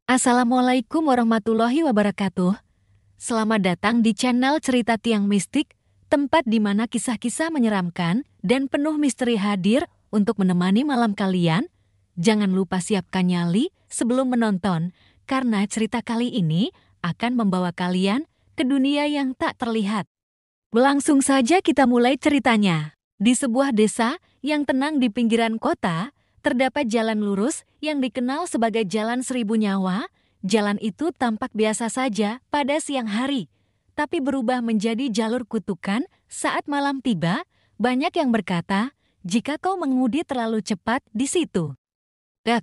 Assalamualaikum warahmatullahi wabarakatuh. Selamat datang di channel Cerita Tiang Mistik, tempat di mana kisah-kisah menyeramkan dan penuh misteri hadir untuk menemani malam kalian. Jangan lupa siapkan nyali sebelum menonton, karena cerita kali ini akan membawa kalian ke dunia yang tak terlihat. Langsung saja kita mulai ceritanya. Di sebuah desa yang tenang di pinggiran kota, terdapat jalan lurus yang dikenal sebagai Jalan Seribu Nyawa. Jalan itu tampak biasa saja pada siang hari, tapi berubah menjadi jalur kutukan saat malam tiba. Banyak yang berkata, jika kau mengemudi terlalu cepat di situ,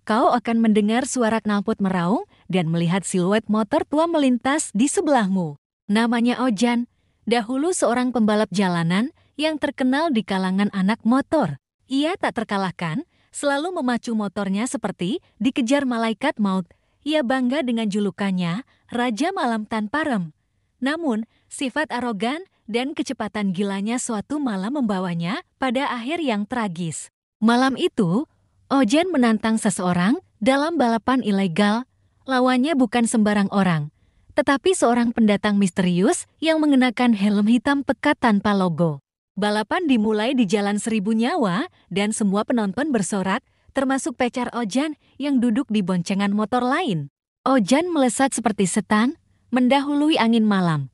kau akan mendengar suara knalpot meraung dan melihat siluet motor tua melintas di sebelahmu. Namanya Ojan, dahulu seorang pembalap jalanan yang terkenal di kalangan anak motor. Ia tak terkalahkan, selalu memacu motornya seperti dikejar malaikat maut. Ia bangga dengan julukannya, Raja Malam Tanpa Rem. Namun, sifat arogan dan kecepatan gilanya suatu malam membawanya pada akhir yang tragis. Malam itu, Ojan menantang seseorang dalam balapan ilegal. Lawannya bukan sembarang orang, tetapi seorang pendatang misterius yang mengenakan helm hitam pekat tanpa logo. Balapan dimulai di Jalan Seribu Nyawa dan semua penonton bersorak, termasuk pacar Ojan yang duduk di boncengan motor lain. Ojan melesat seperti setan, mendahului angin malam.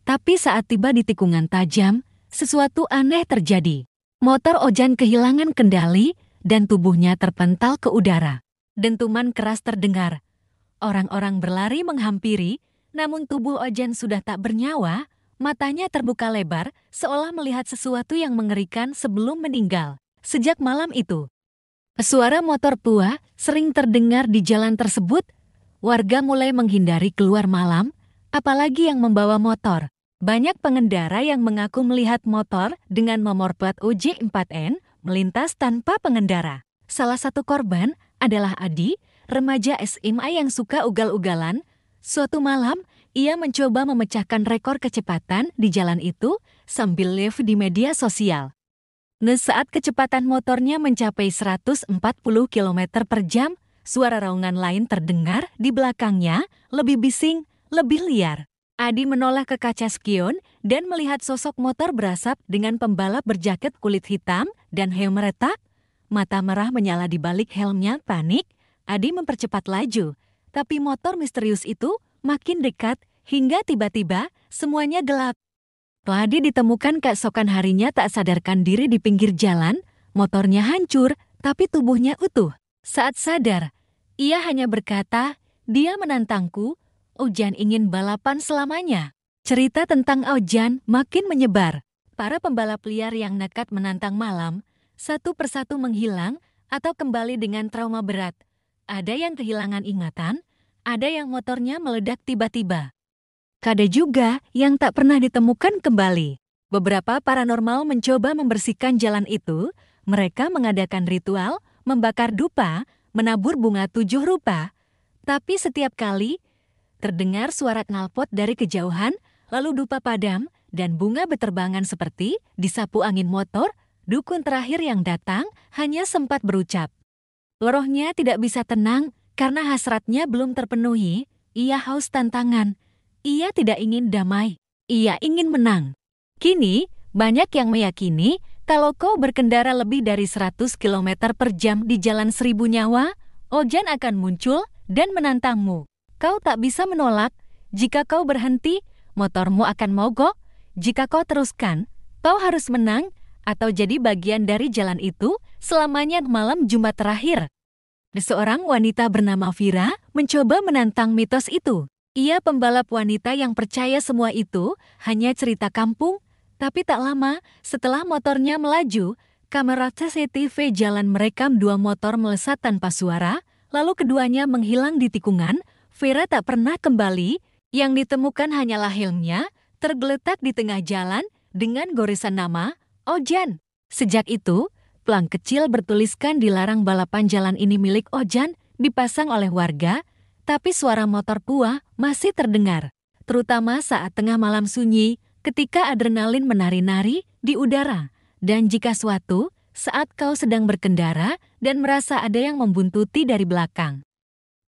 Tapi saat tiba di tikungan tajam, sesuatu aneh terjadi. Motor Ojan kehilangan kendali dan tubuhnya terpental ke udara. Dentuman keras terdengar. Orang-orang berlari menghampiri, namun tubuh Ojan sudah tak bernyawa. Matanya terbuka lebar, seolah melihat sesuatu yang mengerikan sebelum meninggal. Sejak malam itu, suara motor tua sering terdengar di jalan tersebut. Warga mulai menghindari keluar malam, apalagi yang membawa motor. Banyak pengendara yang mengaku melihat motor dengan nomor plat UJ4N melintas tanpa pengendara. Salah satu korban adalah Adi, remaja SMA yang suka ugal-ugalan. Suatu malam, ia mencoba memecahkan rekor kecepatan di jalan itu sambil live di media sosial. Saat kecepatan motornya mencapai 140 km per jam, suara raungan lain terdengar di belakangnya, lebih bising, lebih liar. Adi menoleh ke kaca spion dan melihat sosok motor berasap dengan pembalap berjaket kulit hitam dan helm retak. Mata merah menyala di balik helmnya. Panik, Adi mempercepat laju, tapi motor misterius itu makin dekat hingga tiba-tiba semuanya gelap. Adi ditemukan keesokan harinya tak sadarkan diri di pinggir jalan. Motornya hancur, tapi tubuhnya utuh. Saat sadar, ia hanya berkata, "Dia menantangku, Ojan ingin balapan selamanya." Cerita tentang Ojan makin menyebar. Para pembalap liar yang nekat menantang malam, satu persatu menghilang atau kembali dengan trauma berat. Ada yang kehilangan ingatan, ada yang motornya meledak tiba-tiba. Ada juga yang tak pernah ditemukan kembali. Beberapa paranormal mencoba membersihkan jalan itu. Mereka mengadakan ritual, membakar dupa, menabur bunga 7 rupa. Tapi setiap kali terdengar suara knalpot dari kejauhan, lalu dupa padam dan bunga beterbangan seperti disapu angin motor. Dukun terakhir yang datang hanya sempat berucap, rohnya tidak bisa tenang karena hasratnya belum terpenuhi. Ia haus tantangan. Ia tidak ingin damai. Ia ingin menang. Kini, banyak yang meyakini kalau kau berkendara lebih dari 100 km per jam di Jalan Seribu Nyawa, Ojan akan muncul dan menantangmu. Kau tak bisa menolak. Jika kau berhenti, motormu akan mogok. Jika kau teruskan, kau harus menang atau jadi bagian dari jalan itu selamanya. Malam Jumat terakhir, seorang wanita bernama Vira mencoba menantang mitos itu. Ia pembalap wanita yang percaya semua itu hanya cerita kampung. Tapi tak lama setelah motornya melaju, kamera CCTV jalan merekam dua motor melesat tanpa suara, lalu keduanya menghilang di tikungan. Vira tak pernah kembali. Yang ditemukan hanyalah helmnya tergeletak di tengah jalan dengan goresan nama Ojan. Sejak itu, pelang kecil bertuliskan "Dilarang balapan jalan ini milik Ojan" dipasang oleh warga. Tapi suara motor tua masih terdengar, terutama saat tengah malam sunyi, ketika adrenalin menari-nari di udara. Dan jika suatu saat kau sedang berkendara dan merasa ada yang membuntuti dari belakang,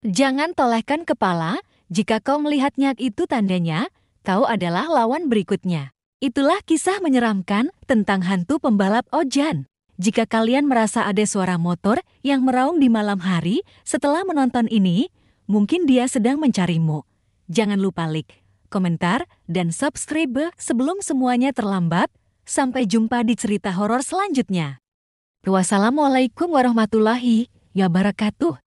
Jangan tolehkan kepala, jika kau melihatnya itu tandanya, kau adalah lawan berikutnya. Itulah kisah menyeramkan tentang hantu pembalap Ojan. Jika kalian merasa ada suara motor yang meraung di malam hari setelah menonton ini, mungkin dia sedang mencarimu. Jangan lupa like, komentar, dan subscribe sebelum semuanya terlambat. Sampai jumpa di cerita horor selanjutnya. Wassalamualaikum warahmatullahi wabarakatuh.